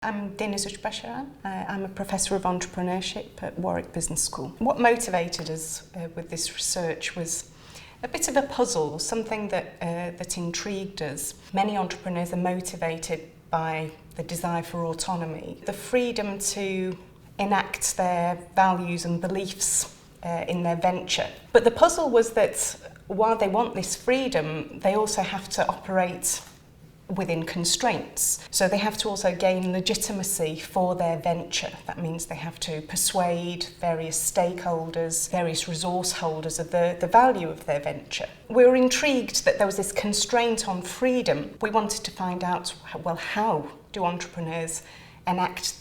I'm Deniz Ucbasaran. I'm a Professor of Entrepreneurship at Warwick Business School. What motivated us with this research was a bit of a puzzle, something that intrigued us. Many entrepreneurs are motivated by the desire for autonomy, the freedom to enact their values and beliefs in their venture. But the puzzle was that while they want this freedom, they also have to operate within constraints. So they have to also gain legitimacy for their venture. That means they have to persuade various stakeholders, various resource holders of the value of their venture. We were intrigued that there was this constraint on freedom. We wanted to find out, well, how do entrepreneurs enact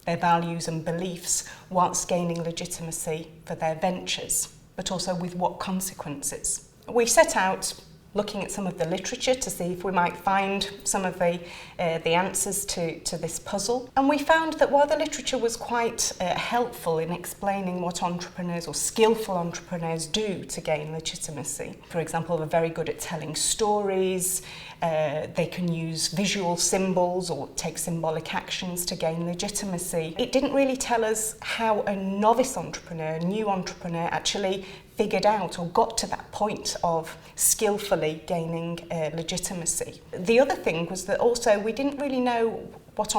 their values and beliefs whilst gaining legitimacy for their ventures, but also with what consequences? We set out looking at some of the literature to see if we might find some of the answers to this puzzle. And we found that while the literature was quite helpful in explaining what entrepreneurs or skillful entrepreneurs do to gain legitimacy, for example, they're very good at telling stories, they can use visual symbols or take symbolic actions to gain legitimacy. It didn't really tell us how a novice entrepreneur, new entrepreneur, actually figured out or got to that point of skillfully gaining legitimacy. The other thing was that also we didn't really know what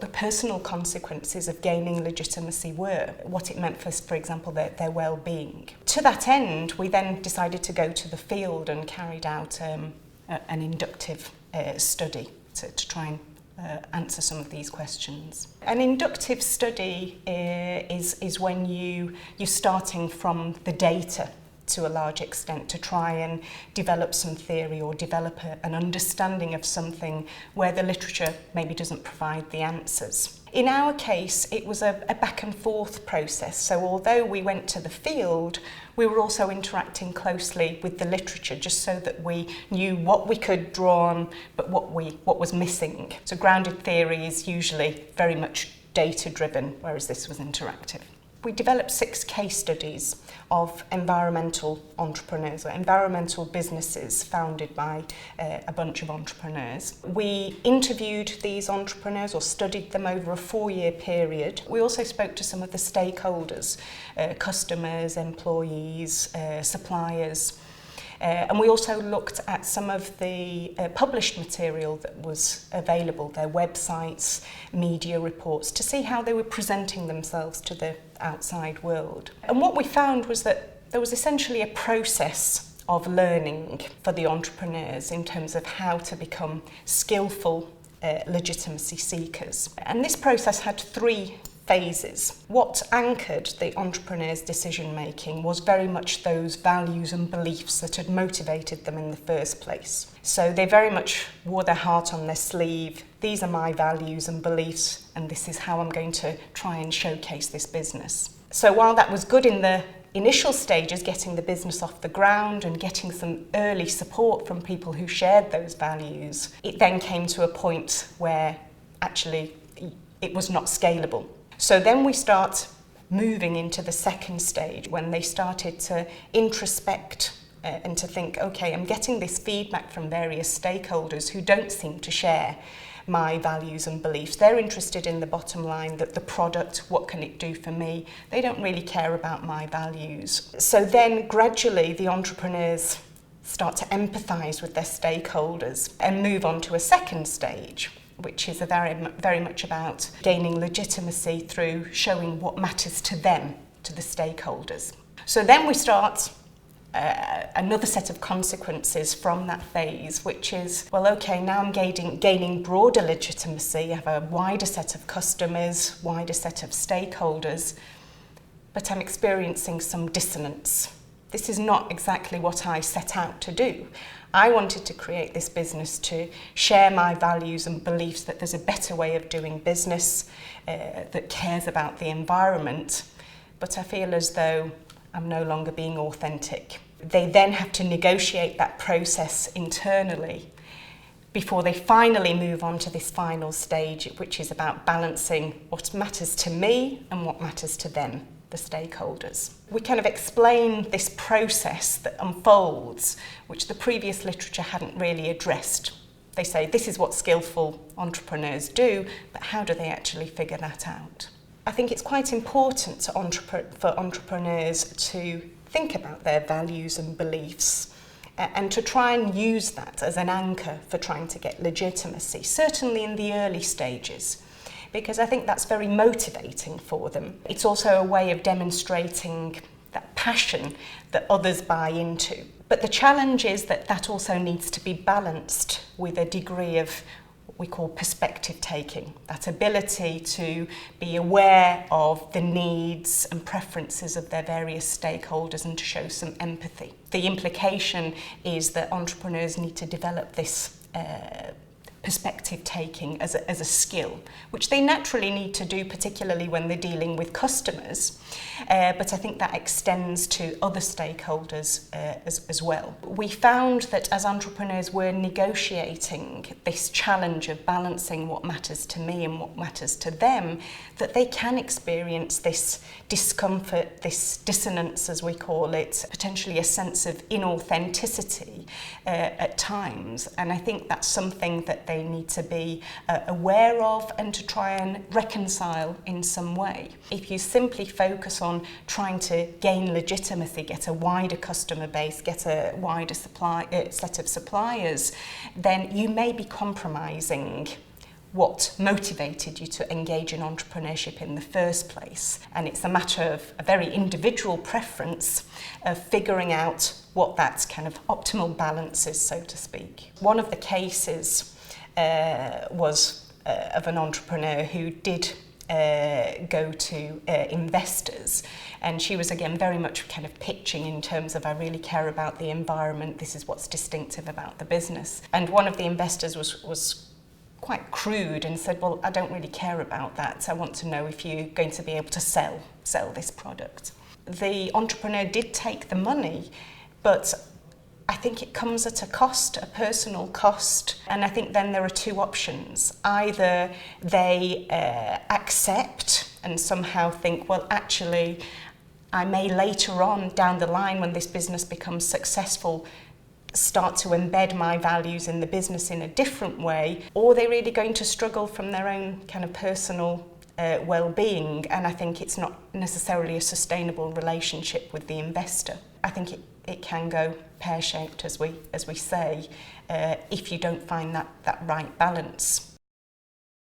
the personal consequences of gaining legitimacy were, what it meant for example, their well-being. To that end, we then decided to go to the field and carried out an inductive study to try and answer some of these questions. An inductive study is when you're starting from the data to a large extent to try and develop some theory or develop an understanding of something where the literature maybe doesn't provide the answers. In our case, it was a back and forth process. So although we went to the field, we were also interacting closely with the literature just so that we knew what we could draw on, but what was missing. So grounded theory is usually very much data-driven, whereas this was interactive. We developed 6 case studies of environmental entrepreneurs or environmental businesses founded by a bunch of entrepreneurs. We interviewed these entrepreneurs or studied them over a 4-year period. We also spoke to some of the stakeholders, customers, employees, suppliers. And we also looked at some of the published material that was available, their websites, media reports, to see how they were presenting themselves to the outside world. And what we found was that there was essentially a process of learning for the entrepreneurs in terms of how to become skillful legitimacy seekers. And this process had 3 phases. What anchored the entrepreneur's decision making was very much those values and beliefs that had motivated them in the first place. So they very much wore their heart on their sleeve. These are my values and beliefs, and this is how I'm going to try and showcase this business. So while that was good in the initial stages, getting the business off the ground and getting some early support from people who shared those values, it then came to a point where actually it was not scalable. So then we start moving into the second stage when they started to introspect and to think, okay, I'm getting this feedback from various stakeholders who don't seem to share my values and beliefs. They're interested in the bottom line, that the product, what can it do for me? They don't really care about my values. So then gradually the entrepreneurs start to empathise with their stakeholders and move on to a second stage, which is very much about gaining legitimacy through showing what matters to them, to the stakeholders. So then we start another set of consequences from that phase, which is, well, okay, now I'm gaining broader legitimacy, I have a wider set of customers, wider set of stakeholders, but I'm experiencing some dissonance. This is not exactly what I set out to do. I wanted to create this business to share my values and beliefs that there's a better way of doing business that cares about the environment, but I feel as though I'm no longer being authentic. They then have to negotiate that process internally before they finally move on to this final stage, which is about balancing what matters to me and what matters to them, the stakeholders. We kind of explain this process that unfolds, which the previous literature hadn't really addressed. They say this is what skillful entrepreneurs do, but how do they actually figure that out? I think it's quite important for entrepreneurs to think about their values and beliefs and to try and use that as an anchor for trying to get legitimacy, certainly in the early stages, because I think that's very motivating for them. It's also a way of demonstrating that passion that others buy into. But the challenge is that that also needs to be balanced with a degree of what we call perspective taking, that ability to be aware of the needs and preferences of their various stakeholders and to show some empathy. The implication is that entrepreneurs need to develop this perspective taking as a skill, which they naturally need to do, particularly when they're dealing with customers. But I think that extends to other stakeholders as well. We found that as entrepreneurs were negotiating this challenge of balancing what matters to me and what matters to them, that they can experience this discomfort, this dissonance as we call it, potentially a sense of inauthenticity at times. And I think that's something that they need to be aware of and to try and reconcile in some way. If you simply focus on trying to gain legitimacy, get a wider customer base, get a wider set of suppliers, then you may be compromising what motivated you to engage in entrepreneurship in the first place. And it's a matter of a very individual preference of figuring out what that kind of optimal balance is, so to speak. One of the cases was of an entrepreneur who did go to investors, and she was again very much kind of pitching in terms of I really care about the environment, this is what's distinctive about the business. And one of the investors was quite crude and said, well, I don't really care about that, I want to know if you're going to be able to sell this product. The entrepreneur did take the money, but I think it comes at a cost, a personal cost. And I think then there are two options. Either they accept and somehow think, well, actually, I may later on down the line when this business becomes successful start to embed my values in the business in a different way, or they're really going to struggle from their own kind of personal well-being. And I think it's not necessarily a sustainable relationship with the investor. I think it can go pear-shaped, as we say, if you don't find that right balance.